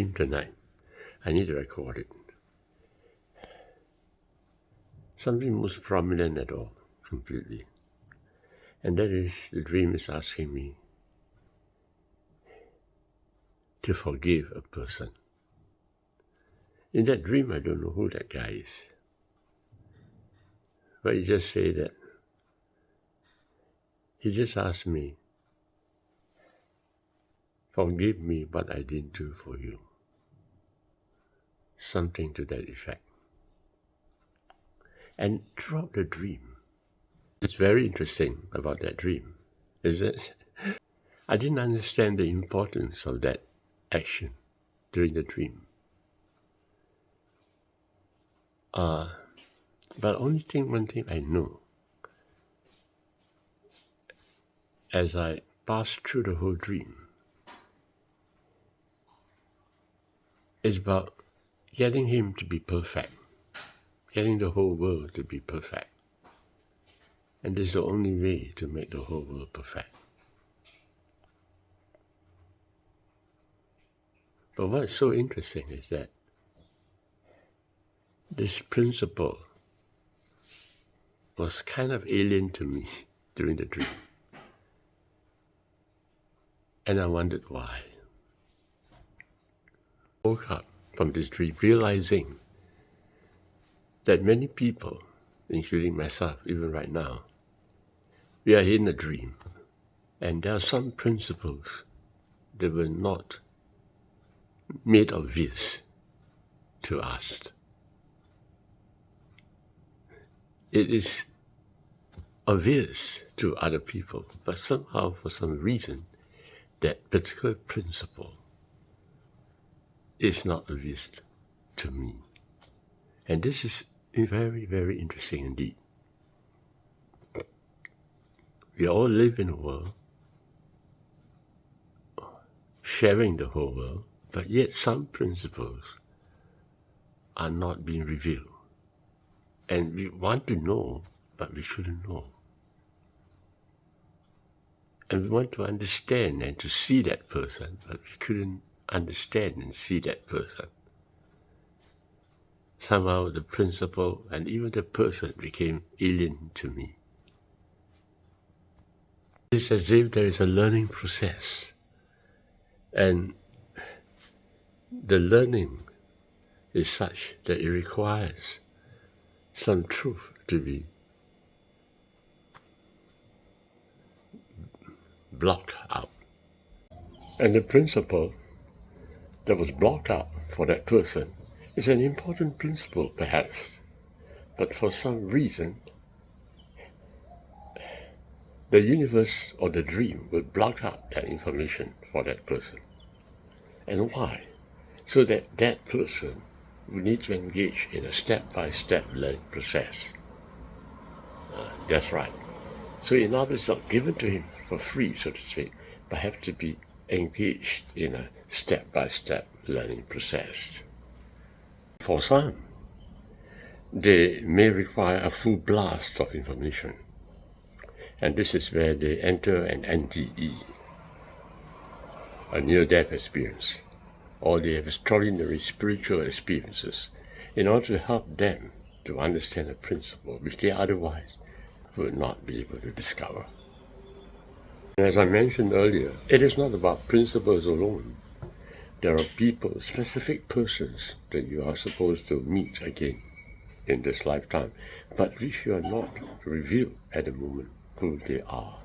dream tonight. I need to record it. Something most prominent at all, completely. And that is, the dream is asking me to forgive a person. In that dream, I don't know who that guy is. But he just say that, he just asked me, forgive me what I didn't do for you. Something to that effect. And throughout the dream, it's very interesting about that dream, is that I didn't understand the importance of that action during the dream. But one thing I know, as I passed through the whole dream, is about getting him to be perfect, getting the whole world to be perfect. And this is the only way to make the whole world perfect. But what's so interesting is that this principle was kind of alien to me during the dream. And I wondered why. I woke up from this dream realizing that many people, including myself, even right now, we are in a dream. And there are some principles that were not made obvious to us. It is obvious to other people, but somehow, for some reason, that particular principle is not obvious to me. And this is very, very interesting indeed. We all live in a world, sharing the whole world, but yet some principles are not being revealed. And we want to know, but we couldn't know. And we want to understand and to see that person, but we couldn't understand and see that person. Somehow the principle and even the person became alien to me. It's as if there is a learning process. And the learning is such that it requires some truth to be blocked out. And the principle that was blocked out for that person is an important principle, perhaps. But for some reason, the universe or the dream will block out that information for that person. And why? So that that person will need to engage in a step-by-step learning process. That's right. So in other words, it's not given to him for free, so to speak, but have to be engaged in a step-by-step learning process. For some, they may require a full blast of information. And this is where they enter an NDE, a near-death experience, or they have extraordinary spiritual experiences in order to help them to understand a principle which they otherwise would not be able to discover. As I mentioned earlier, it is not about principles alone. There are people, specific persons that you are supposed to meet again in this lifetime, but which you are not revealed at the moment who they are.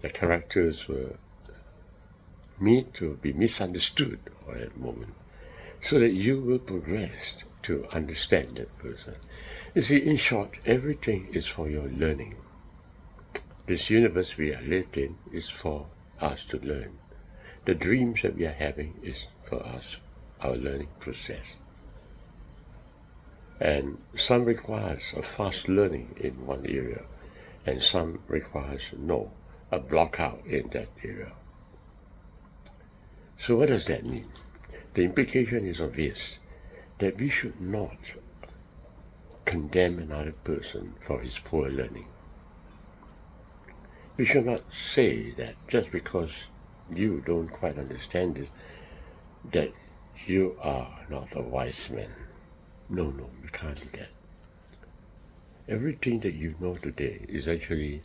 The characters were made to be misunderstood at that moment, so that you will progress to understand that person. You see, in short, everything is for your learning. This universe we are lived in is for us to learn. The dreams that we are having is for us, our learning process. And some requires a fast learning in one area, and some requires a block out in that area. So what does that mean? The implication is obvious, that we should not condemn another person for his poor learning. We should not say that just because you don't quite understand it, that You are not a wise man. No, you can't do that. Everything that you know today is actually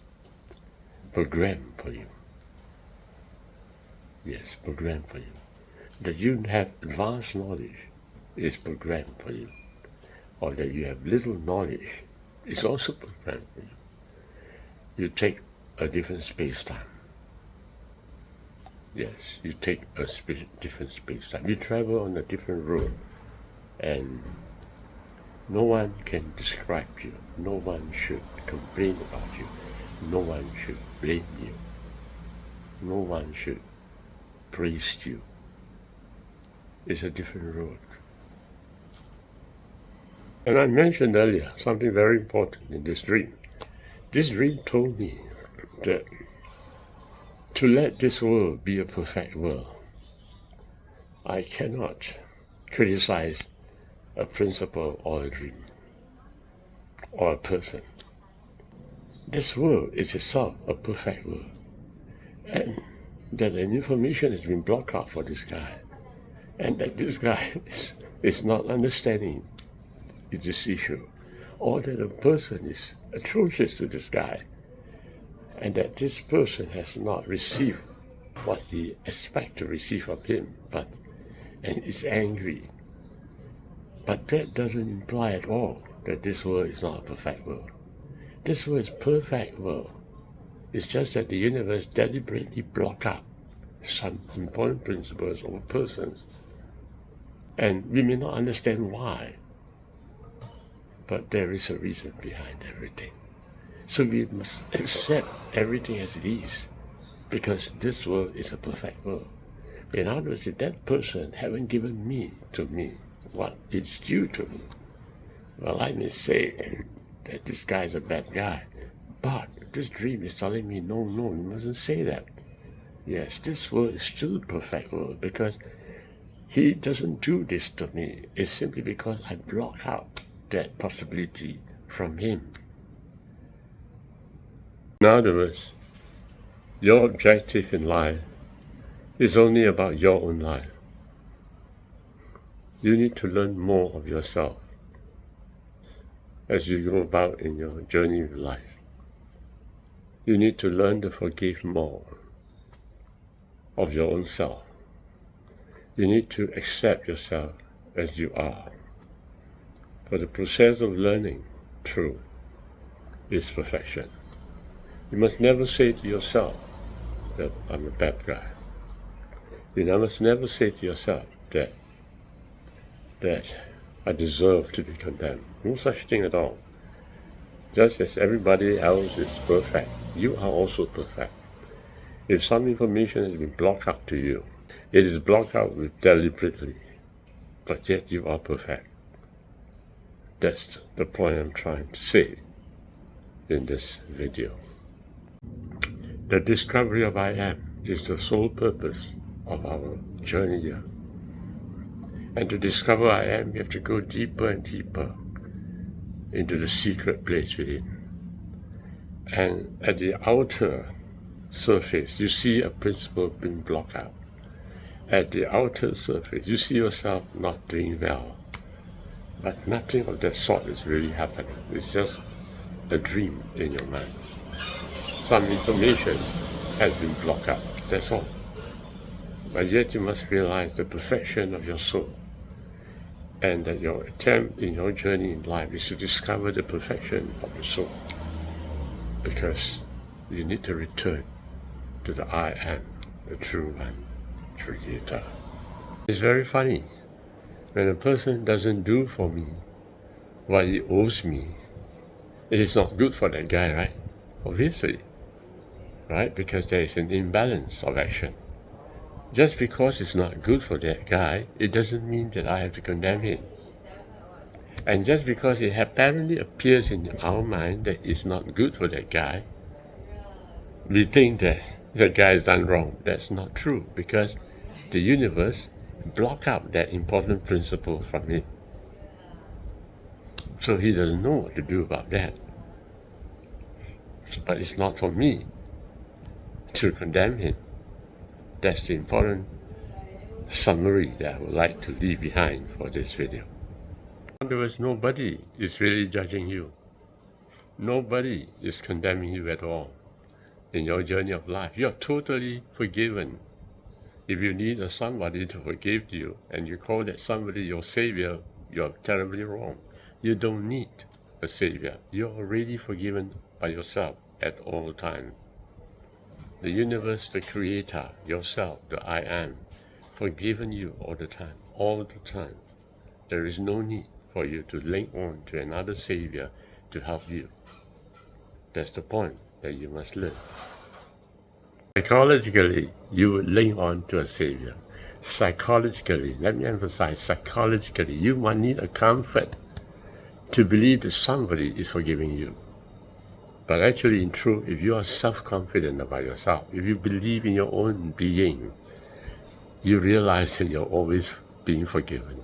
programmed for you. Yes, programmed for you. That you have advanced knowledge is programmed for you. Or that you have little knowledge is also programmed for you. You take a different space-time. Yes, you take a different space-time. You travel on a different road, and no one can describe you. No one should complain about you. No one should blame you. No one should praise you. It's a different road. And I mentioned earlier something very important in this dream. This dream told me that to let this world be a perfect world, I cannot criticize a principle or a dream or a person. This world is itself a perfect world. And that an information has been blocked out for this guy. And that this guy is not understanding this issue. Or that a person is atrocious to this guy. And that this person has not received what he expects to receive from him, and is angry. But that doesn't imply at all that this world is not a perfect world. This world is a perfect world. It's just that the universe deliberately blocks out some important principles or persons. And we may not understand why, but there is a reason behind everything. So we must accept everything as it is, because this world is a perfect world. In other words, if that person haven't given me what is due to me, well, I may say that this guy is a bad guy, but this dream is telling me, no, you mustn't say that. Yes, this world is still a perfect world, because he doesn't do this to me. It's simply because I block out that possibility from him. In other words, your objective in life is only about your own life. You need to learn more of yourself as you go about in your journey of life. You need to learn to forgive more of your own self. You need to accept yourself as you are. For the process of learning truth is perfection. You must never say to yourself that I'm a bad guy. You must never say to yourself that I deserve to be condemned. No such thing at all. Just as everybody else is perfect, you are also perfect. If some information has been blocked out to you, it is blocked out deliberately, but yet you are perfect. That's the point I'm trying to say in this video. The discovery of I Am is the sole purpose of our journey here. And to discover I Am, you have to go deeper and deeper into the secret place within. And at the outer surface, you see a principle being blocked out. At the outer surface, you see yourself not doing well. But nothing of that sort is really happening. It's just a dream in your mind. Some information has been blocked out, that's all. But yet you must realize the perfection of your soul, and that your attempt in your journey in life is to discover the perfection of your soul, because you need to return to the I Am, the true one, Creator. It's very funny when a person doesn't do for me what he owes me. It is not good for that guy, right? Obviously, right? Because there is an imbalance of action. Just because it's not good for that guy, it doesn't mean that I have to condemn him. And just because it apparently appears in our mind that it's not good for that guy, we think that the guy has done wrong. That's not true, because the universe blocked out that important principle from him. So he doesn't know what to do about that. But it's not for me to condemn him. That's the important summary that I would like to leave behind for this video. In other words, nobody is really judging you. Nobody is condemning you at all in your journey of life. You are totally forgiven. If you need somebody to forgive you and you call that somebody your savior, you're terribly wrong. You don't need a savior. You're already forgiven by yourself at all times. The universe, the creator, yourself, the I am, forgiven you all the time, all the time. There is no need for you to link on to another savior to help you. That's the point that you must learn. Psychologically, you would link on to a savior. Psychologically, let me emphasize, psychologically, you might need a comfort to believe that somebody is forgiving you. But actually, in truth, if you are self-confident about yourself, if you believe in your own being, you realize that you're always being forgiven.